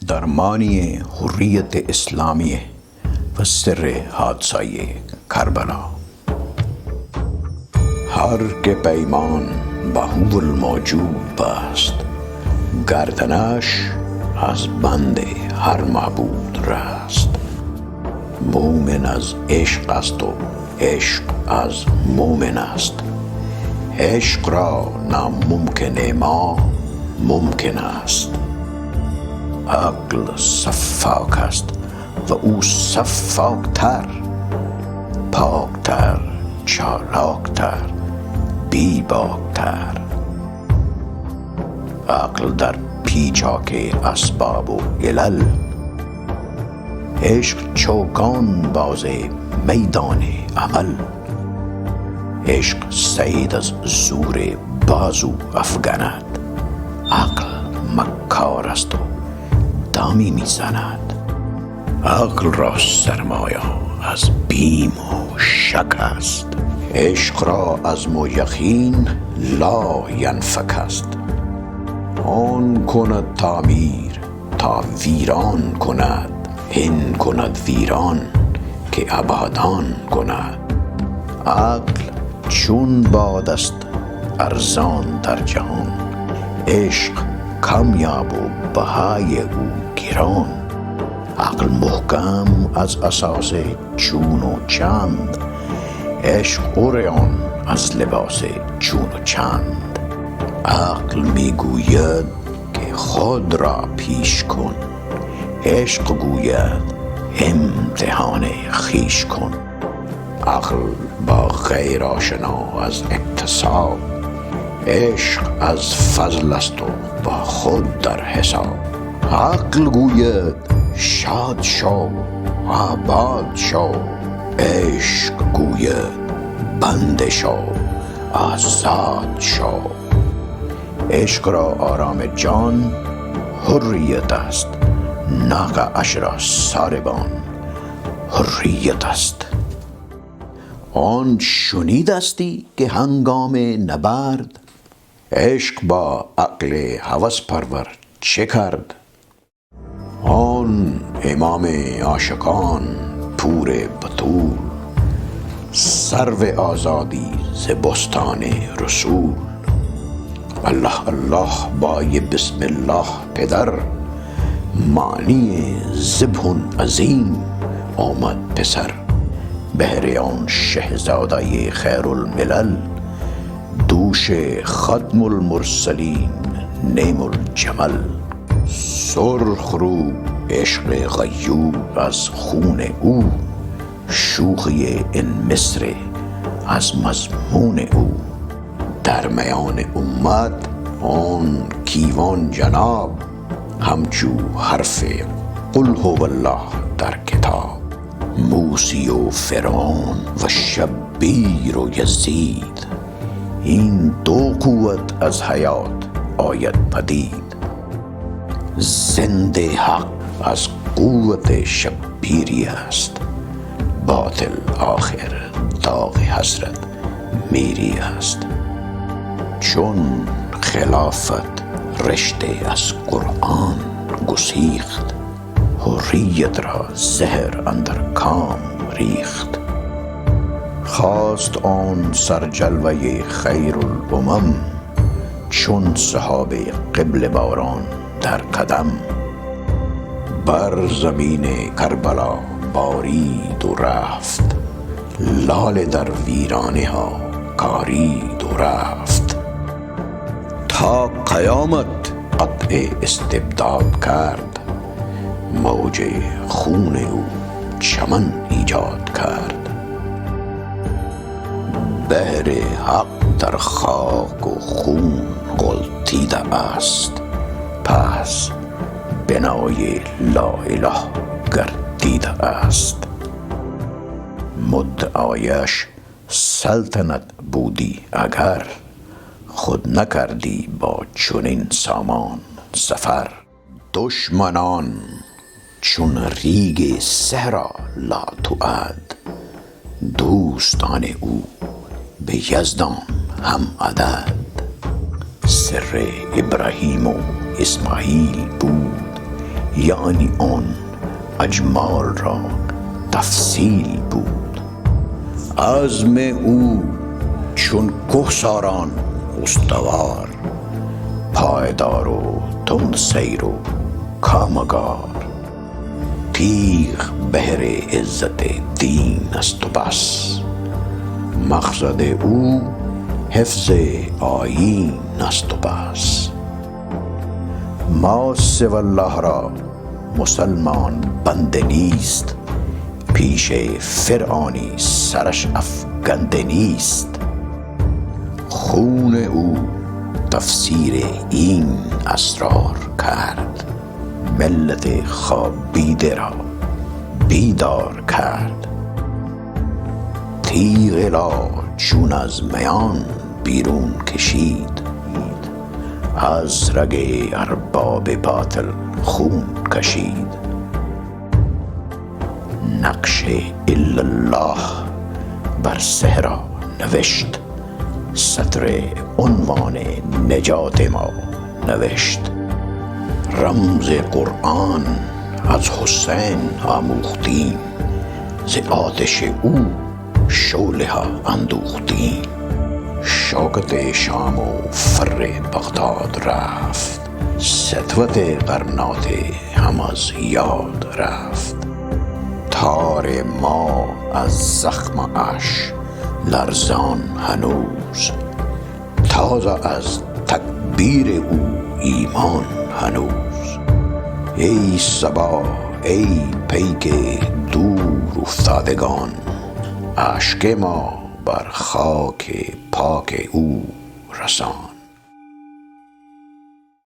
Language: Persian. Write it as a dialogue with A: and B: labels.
A: درمانی حریت اسلامی و سر حادثه کربلا. هر که پیمان با هو الموجود بست، گردنش از بند هر معبود رست. مومن از عشق است و عشق از مومن است. عشق را ناممکن ما ممکن است. عقل سفاک است و او سفاکتر، پاکتر، چالاکتر، بیباکتر. عقل در پیچاک اسباب و علل، عشق چوگان باز میدان عمل. عشق سعید از زور بازو افگند، عقل مکار است و دامی میزند. عقل را سرمایه از بیم و شک است. عشق را از یقین لا ینفک است. آن کند تعمیر تا ویران کند، این کند ویران که آبادان کند. عقل چون باد است ارزان در جهان، عشق کمیاب و بهای او گران. عقل محکم از اساس چون و چند، عشق عریان از لباس چون و چند. عقل میگوید که خود را پیش کن، عشق گوید امتحان خویش کن. عقل با غیر آشنا از اکتساب، عشق از فضل است و با خود در حساب. عقل گوید شاد شو آباد شو، عشق گوید بنده شو آزاد شو. عشق را آرام جان حریت است، ناقه اش را ساربان حریت است. آن شنیدستی که هنگام نبرد، عشق با عقل هوس پرور چه کرد؟ آن امام عاشقان پور بطول، سرو آزادی ز بستان رسول. الله الله بای بسم الله پدر، معنی ذبح عظیم آمد پسر. بهر آن شهزاده خیر الملل، دوش ختم المرسلین نعم الجمل. سرخ رو عشق غیور از خون او، شوخی این مصر از مضمون او. در میان امت آن کیوان جناب، همچو حرف قل هو الله در کتاب. موسی و فرعون و شبیر و یزید، این دو قوت از حیات آید پدید. زنده حق از قوت شبیری است، باطل آخر داغ حسرت میری است. چون خلافت رشته از قرآن گسیخت، حریت را زهر اندر کام ریخت. خواست آن سرجلوه خیر الامم، چون صحاب قبل باران در قدم. بر زمین کربلا بارید و رفت، لاله در ویرانه ها کارید و رفت. تا قیامت قطع استبداد کرد، موج خون او چمن ایجاد کرد. بحر حق در خاک و خون غلطیده است، پس بنای لا اله گردیده است. مدعایش سلطنت بودی اگر، خود نکردی با چنین سامان سفر. دشمنان چون ریگ صحرا لا تعد، دوستان او به یزدان هم عدد. سر ابراهیم و اسماعیل بود یعنی آن اجمال را تفصیل بود. عزم او چون کوهساران استوار، پایدار و تند سیر و کامگار. تیغ بهر عزت دین است و بس، مقصد او حفظ آیین است و بس. ما سوی الله را مسلمان بنده نیست، پیش فرعونی سرش افکنده نیست. خون او تفسیر این اسرار کرد، ملت خوابیده را بیدار کرد. تیغ لا چون از میان بیرون کشید، از رگ ارباب باطل خون کشید. نقش الا الله بر صحرا نوشت، سطر عنوان نجات ما نوشت. رمز قرآن از حسین آموختیم، ز آتش او شعله ها اندوختیم. شوکت شام و فر بغداد رفت، سطوت قرناط هم از یاد رفت. تار ما از زخم اش لرزان هنوز، تازه از تکبیر او ایمان هنوز. ای صبا ای پیک دور افتادگان، اشک ما بر خاک پاک او رسان.